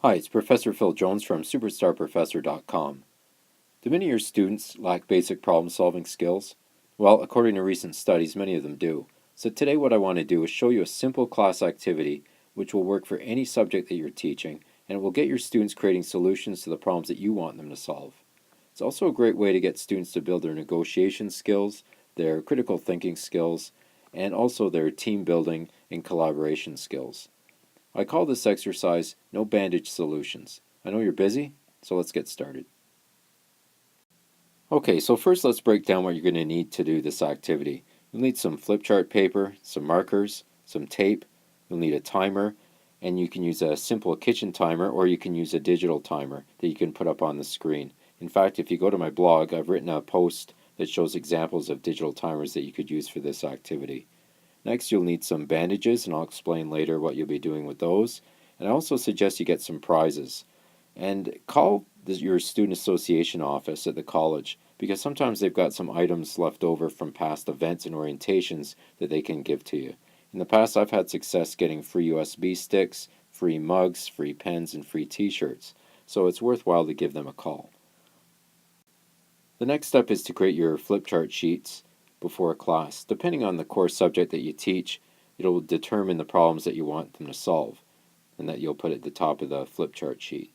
Hi, it's Professor Phil Jones from SuperstarProfessor.com. Do many of your students lack basic problem-solving skills? Well, according to recent studies, many of them do. So today what I want to do is show you a simple class activity which will work for any subject that you're teaching, and it will get your students creating solutions to the problems that you want them to solve. It's also a great way to get students to build their negotiation skills, their critical thinking skills, and also their team building and collaboration skills. I call this exercise No Bandage Solutions. I know you're busy, so let's get started. Okay, so first let's break down what you're going to need to do this activity. You'll need some flip chart paper, some markers, some tape, you'll need a timer, and you can use a simple kitchen timer or you can use a digital timer that you can put up on the screen. In fact, if you go to my blog, I've written a post that shows examples of digital timers that you could use for this activity. Next, you'll need some bandages, and I'll explain later what you'll be doing with those. And I also suggest you get some prizes. And call your student association office at the college, because sometimes they've got some items left over from past events and orientations that they can give to you. In the past, I've had success getting free USB sticks, free mugs, free pens, and free t-shirts. So it's worthwhile to give them a call. The next step is to create your flip chart sheets before a class. Depending on the core subject that you teach, it'll determine the problems that you want them to solve and that you'll put at the top of the flip chart sheet.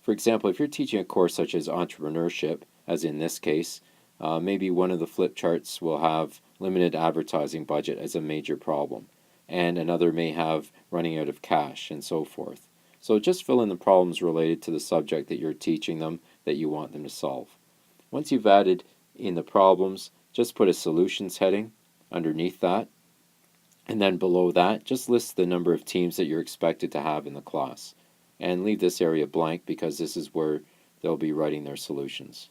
For example, if you're teaching a course such as entrepreneurship, as in this case, maybe one of the flip charts will have limited advertising budget as a major problem, and another may have running out of cash and so forth. So just fill in the problems related to the subject that you're teaching them that you want them to solve. Once you've added in the problems, just put a solutions heading underneath that, and then below that, just list the number of teams that you're expected to have in the class. And leave this area blank because this is where they'll be writing their solutions.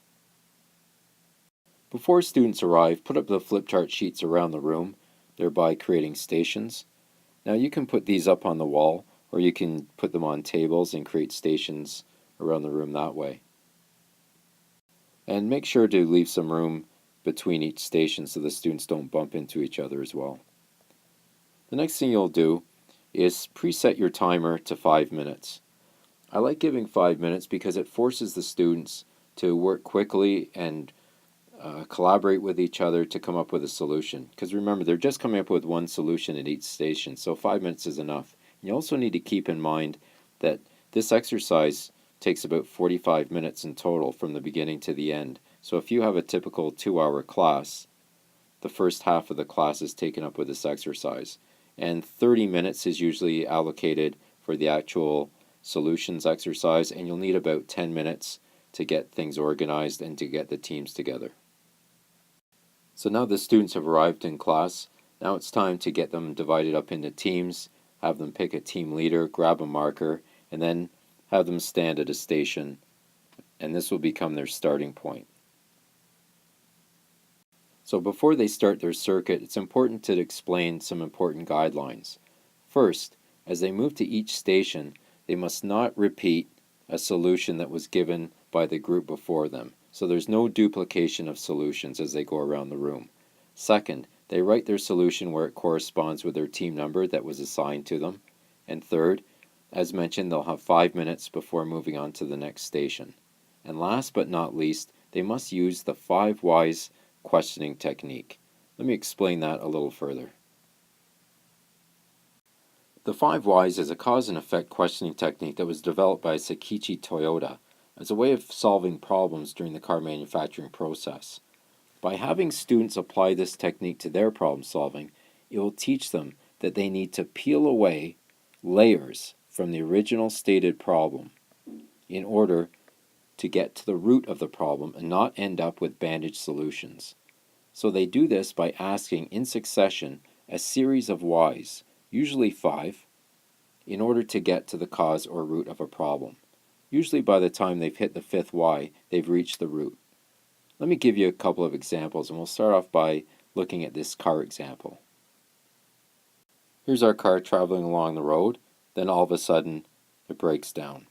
Before students arrive, put up the flip chart sheets around the room, thereby creating stations. Now you can put these up on the wall, or you can put them on tables and create stations around the room that way. And make sure to leave some room between each station so the students don't bump into each other as well. The next thing you'll do is preset your timer to 5 minutes. I like giving 5 minutes because it forces the students to work quickly and collaborate with each other to come up with a solution. Because remember, they're just coming up with one solution at each station, so 5 minutes is enough. You also need to keep in mind that this exercise takes about 45 minutes in total from the beginning to the end. So if you have a typical 2-hour class, the first half of the class is taken up with this exercise. And 30 minutes is usually allocated for the actual solutions exercise, and you'll need about 10 minutes to get things organized and to get the teams together. So now the students have arrived in class. Now it's time to get them divided up into teams, have them pick a team leader, grab a marker, and then have them stand at a station, and this will become their starting point. So before they start their circuit, it's important to explain some important guidelines. First, as they move to each station, they must not repeat a solution that was given by the group before them. So there's no duplication of solutions as they go around the room. Second, they write their solution where it corresponds with their team number that was assigned to them. And third, as mentioned, they'll have 5 minutes before moving on to the next station. And last but not least, they must use the 5 whys questioning technique. Let me explain that a little further. The 5 whys is a cause and effect questioning technique that was developed by Sakichi Toyota as a way of solving problems during the car manufacturing process. By having students apply this technique to their problem solving, it will teach them that they need to peel away layers from the original stated problem in order to get to the root of the problem and not end up with bandage solutions. So they do this by asking in succession a series of whys, usually 5, in order to get to the cause or root of a problem. Usually by the time they've hit the 5th why, they've reached the root. Let me give you a couple of examples, and we'll start off by looking at this car example. Here's our car traveling along the road, then all of a sudden it breaks down.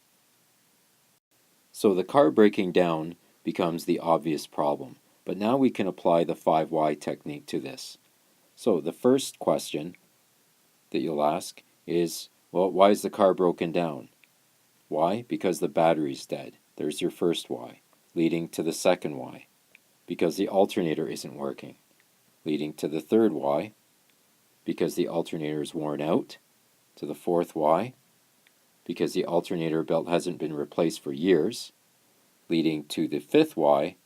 So the car breaking down becomes the obvious problem, but now we can apply the 5 why technique to this. So the first question that you'll ask is, well, why is the car broken down? Why? Because the battery's dead. There's your first why, leading to the second why, because the alternator isn't working, leading to the third why, because the alternator is worn out, to the fourth why, because the alternator belt hasn't been replaced for years, leading to the fifth why,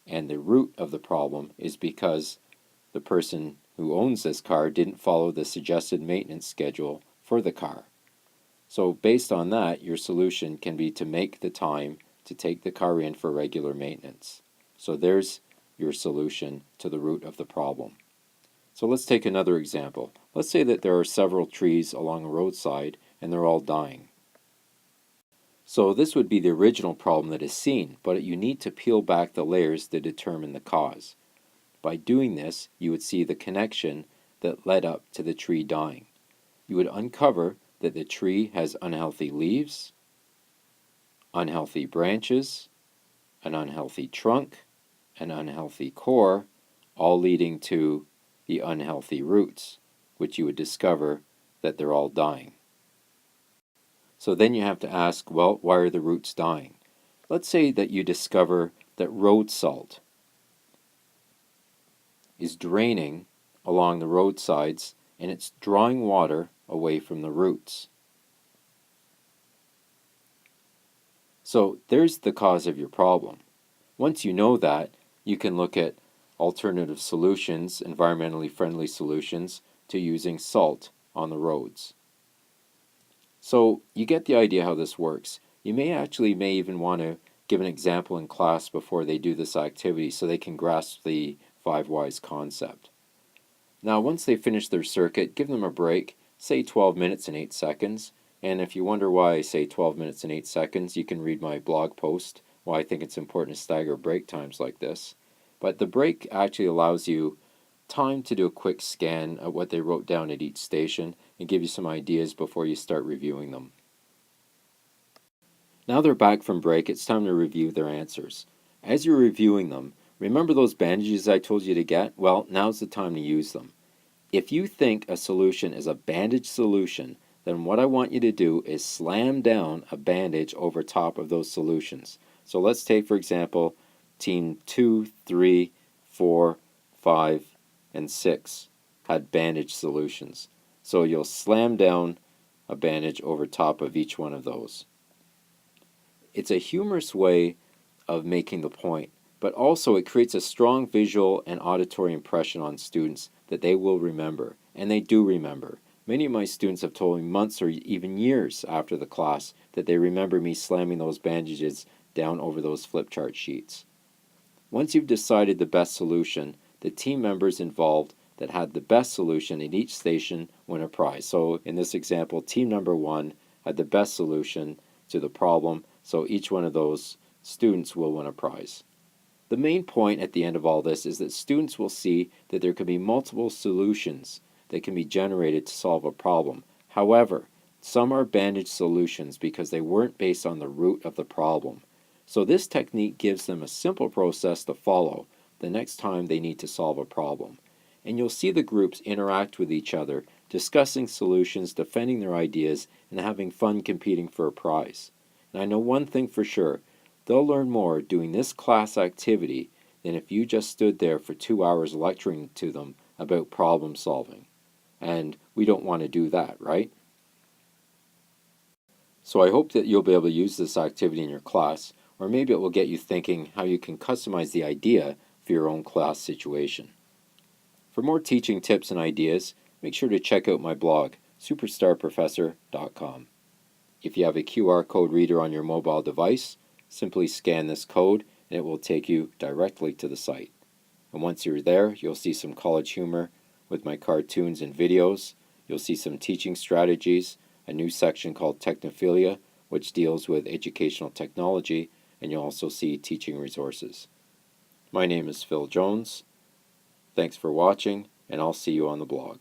and the root of the problem is because the person who owns this car didn't follow the suggested maintenance schedule for the car. So based on that, your solution can be to make the time to take the car in for regular maintenance. So there's your solution to the root of the problem. So let's take another example. Let's say that there are several trees along a roadside and they're all dying. So this would be the original problem that is seen, but you need to peel back the layers to determine the cause. By doing this, you would see the connection that led up to the tree dying. You would uncover that the tree has unhealthy leaves, unhealthy branches, an unhealthy trunk, an unhealthy core, all leading to the unhealthy roots, which you would discover that they're all dying. So then you have to ask, well, why are the roots dying? Let's say that you discover that road salt is draining along the roadsides and it's drawing water away from the roots. So there's the cause of your problem. Once you know that, you can look at alternative solutions, environmentally friendly solutions, to using salt on the roads. So you get the idea how this works. You may even want to give an example in class before they do this activity so they can grasp the 5 whys concept. Now once they finish their circuit, give them a break, say 12 minutes and 8 seconds. And if you wonder why I say 12 minutes and 8 seconds, you can read my blog post, why I think it's important to stagger break times like this. But the break actually allows you time to do a quick scan of what they wrote down at each station and give you some ideas before you start reviewing them. Now they're back from break, it's time to review their answers. As you're reviewing them, remember those bandages I told you to get? Well, now's the time to use them. If you think a solution is a bandage solution, then what I want you to do is slam down a bandage over top of those solutions. So let's take, for example, team 2, 3, 4, 5, and 6 had bandage solutions. So you'll slam down a bandage over top of each one of those. It's a humorous way of making the point, but also it creates a strong visual and auditory impression on students that they will remember, and they do remember. Many of my students have told me months or even years after the class that they remember me slamming those bandages down over those flip chart sheets. Once you've decided the best solution, the team members involved that had the best solution in each station win a prize. So in this example, team number 1 had the best solution to the problem, so each one of those students will win a prize. The main point at the end of all this is that students will see that there can be multiple solutions that can be generated to solve a problem. However, some are bandage solutions because they weren't based on the root of the problem. So this technique gives them a simple process to follow the next time they need to solve a problem. And you'll see the groups interact with each other, discussing solutions, defending their ideas, and having fun competing for a prize. And I know one thing for sure, they'll learn more doing this class activity than if you just stood there for 2 hours lecturing to them about problem solving. And we don't want to do that, right? So I hope that you'll be able to use this activity in your class, or maybe it will get you thinking how you can customize the idea for your own class situation. For more teaching tips and ideas, make sure to check out my blog, superstarprofessor.com. If you have a QR code reader on your mobile device, simply scan this code and it will take you directly to the site. And once you're there, you'll see some college humor with my cartoons and videos. You'll see some teaching strategies, a new section called Technophilia, which deals with educational technology, and you'll also see teaching resources. My name is Phil Jones. Thanks for watching, and I'll see you on the blog.